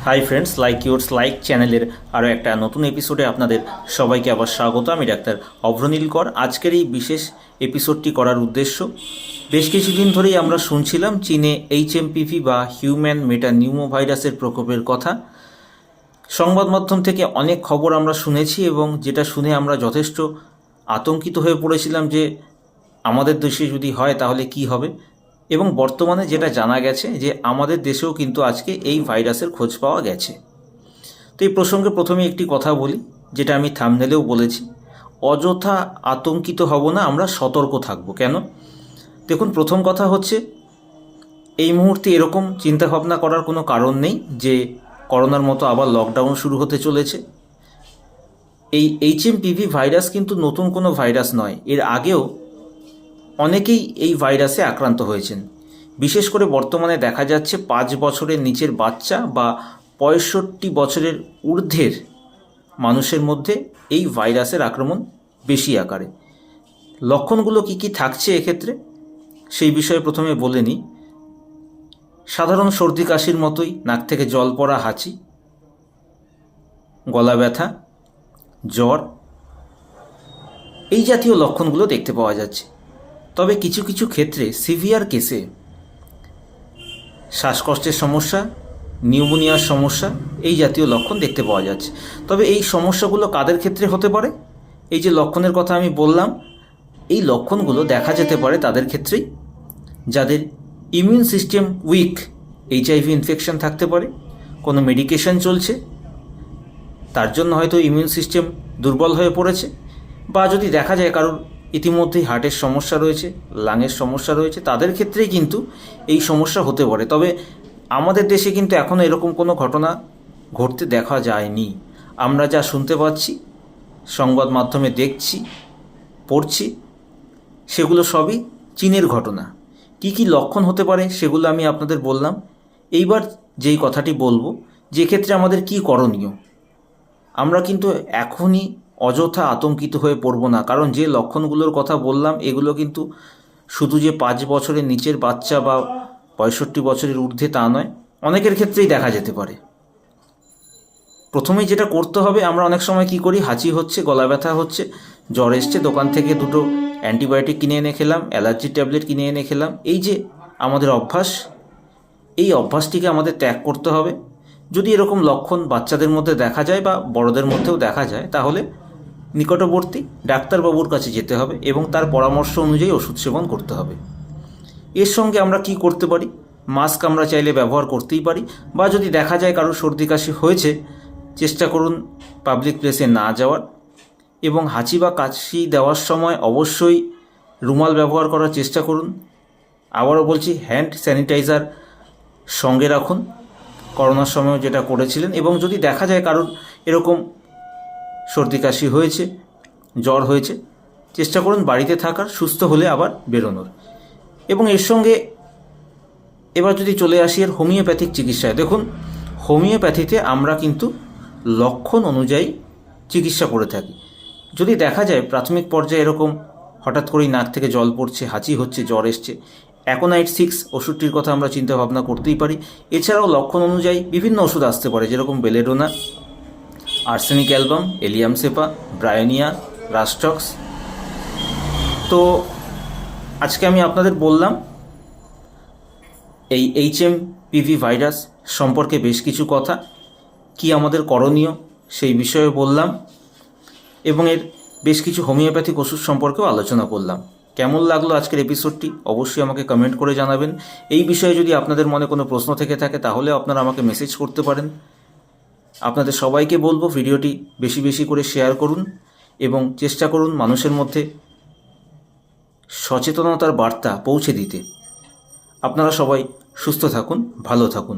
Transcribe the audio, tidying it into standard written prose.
Hi friends, like yours like চ্যানেলের আরও একটা নতুন এপিসোডে আপনাদের সবাইকে আবার স্বাগত। আমি ডাক্তার অভ্রনীল কর। আজকের এই বিশেষ এপিসোডটি করার উদ্দেশ্য, বেশ কিছুদিন ধরেই আমরা শুনছিলাম চীনে HMPV বা হিউম্যান মেটানিউমো ভাইরাসের প্রকোপের কথা। সংবাদ মাধ্যম থেকে অনেক খবর আমরা শুনেছি এবং যেটা শুনে আমরা যথেষ্ট আতঙ্কিত হয়ে পড়েছিলাম যে আমাদের দেশে যদি হয় তাহলে কি হবে। এবং বর্তমানে যেটা জানা গেছে যে আমাদের দেশেও কিন্তু আজকে এই ভাইরাসের খোঁজ পাওয়া গেছে। তো এই প্রসঙ্গে প্রথমে একটি কথা বলি, যেটা আমি থাম্বনেলেও বলেছি, অযথা আতঙ্কিত হব না, আমরা সতর্ক থাকব। কেন? দেখুন, প্রথম কথা হচ্ছে এই মুহূর্তে এরকম চিন্তাভাবনা করার কোনো কারণ নেই যে করোনার মতো আবার লকডাউন শুরু হতে চলেছে। এই HMPV ভাইরাস কিন্তু নতুন কোনো ভাইরাস নয়। এর আগেও অনেকেই এই ভাইরাসে আক্রান্ত হয়েছেন। বিশেষ করে বর্তমানে দেখা যাচ্ছে 5 বছরের নিচের বাচ্চা বা 65 বছরের ঊর্ধ্বের মানুষের মধ্যে এই ভাইরাসের আক্রমণ বেশি আকারে। লক্ষণগুলো কি কি থাকছে এক্ষেত্রে সেই বিষয়ে প্রথমে বলে নিই। সাধারণ সর্দি কাশির মতোই নাক থেকে জল পড়া, হাঁচি, গলা ব্যথা, জ্বর, এই জাতীয় লক্ষণগুলো দেখতে পাওয়া যাচ্ছে। তবে কিছু কিছু ক্ষেত্রে সিভিয়ার কেসে শ্বাসকষ্টের সমস্যা, নিউমোনিয়ার সমস্যা, এই জাতীয় লক্ষণ দেখতে পাওয়া যাচ্ছে। তবে এই সমস্যাগুলো কাদের ক্ষেত্রে হতে পারে? এই যে লক্ষণের কথা আমি বললাম, এই লক্ষণগুলো দেখা যেতে পারে তাদের ক্ষেত্রেই যাদের immune system weak, HIV infection থাকতে পারে, কোনো মেডিকেশন চলছে, তার জন্য হয়তো ইমিউন সিস্টেম দুর্বল হয়ে পড়েছে, বা যদি দেখা যায় কারোর ইতিমধ্যেই হার্টের সমস্যা রয়েছে, লাংয়ের সমস্যা রয়েছে, তাদের ক্ষেত্রেই কিন্তু এই সমস্যা হতে পারে। তবে আমাদের দেশে কিন্তু এখনও এরকম কোনো ঘটনা ঘটতে দেখা যায়নি। আমরা যা শুনতে পাচ্ছি, সংবাদ মাধ্যমে দেখছি, পড়ছি, সেগুলো সবই চীনের ঘটনা। কি কি লক্ষণ হতে পারে সেগুলো আমি আপনাদের বললাম। এইবার যেই কথাটি বলবো, যে ক্ষেত্রে আমাদের কি করণীয়, আমরা কিন্তু এখনই অযথা আতঙ্কিত হয়ে পড়ব না। কারণ যে লক্ষণগুলোর কথা বললাম এগুলো কিন্তু শুধু যে 5 বছরের নিচের বাচ্চা বা 65 বছরের ঊর্ধ্বে তা নয়, অনেকের ক্ষেত্রেই দেখা যেতে পারে। প্রথমেই যেটা করতে হবে, আমরা অনেক সময় কি করি, হাঁচি হচ্ছে, গলা ব্যথা হচ্ছে, জ্বর এসছে, দোকান থেকে 2টো অ্যান্টিবায়োটিক কিনে এনে খেলাম, অ্যালার্জির ট্যাবলেট কিনে এনে খেলাম। এই যে আমাদের অভ্যাস, এই অভ্যাসটিকে আমাদের ত্যাগ করতে হবে। যদি এরকম লক্ষণ বাচ্চাদের মধ্যে দেখা যায় বা বড়দের মধ্যেও দেখা যায়, তাহলে নিকটবর্তী ডাক্তারবাবুর কাছে যেতে হবে এবং তার পরামর্শ অনুযায়ী ওষুধ সেবন করতে হবে। এর সঙ্গে আমরা কি করতে পারি, মাস্ক আমরা চাইলে ব্যবহার করতেই পারি, বা যদি দেখা যায় কারোর সর্দি কাশি হয়েছে, চেষ্টা করুন পাবলিক প্লেসে না যাওয়ার, এবং হাঁচি বা কাশি দেওয়ার সময় অবশ্যই রুমাল ব্যবহার করার চেষ্টা করুন। আবারও বলছি, হ্যান্ড স্যানিটাইজার সঙ্গে রাখুন, করোনার সময় যেটা করেছিলেন। এবং যদি দেখা যায় কারোর এরকম সর্দি কাশি হয়েছে, জ্বর হয়েছে, চেষ্টা করুন বাড়িতে থাকার, সুস্থ হলে আবার বেরোনোর। এবং এর সঙ্গে এবার যদি চলে আসি এর হোমিওপ্যাথিক চিকিৎসায়, দেখুন হোমিওপ্যাথিতে আমরা কিন্তু লক্ষণ অনুযায়ী চিকিৎসা করে থাকি। যদি দেখা যায় প্রাথমিক পর্যায়ে এরকম হঠাৎ করেই নাক থেকে জল পড়ছে, হাঁচি হচ্ছে, জ্বর এসছে, অ্যাকোনাইট 6 ওষুধটির কথা আমরা চিন্তা ভাবনা করতেই পারি। এছাড়াও লক্ষণ অনুযায়ী বিভিন্ন ওষুধ আসতে পারে, যেরকম belladonna, arsenic album, allium cepa, bryonia, rhus tox. তো আজকে আমি আপনাদের বললাম এই HMPV ভাইরাস সম্পর্কে বেশ কিছু কথা, কি আমাদের করণীয় সেই বিষয়ে বললাম, এবং এর বেশ কিছু হোমিওপ্যাথিক ওষুধ সম্পর্কেও আলোচনা করলাম। কেমন লাগলো আজকের এপিসোডটি অবশ্যই আমাকে কমেন্ট করে জানাবেন। এই বিষয়ে যদি আপনাদের মনে কোনো প্রশ্ন থেকে থাকে তাহলে আপনারা আমাকে মেসেজ করতে পারেন। আপনাদের সবাইকে বলবো ভিডিওটি বেশি বেশি করে শেয়ার করুন এবং চেষ্টা করুন মানুষের মধ্যে সচেতনতার বার্তা পৌঁছে দিতে। আপনারা সবাই সুস্থ থাকুন, ভালো থাকুন।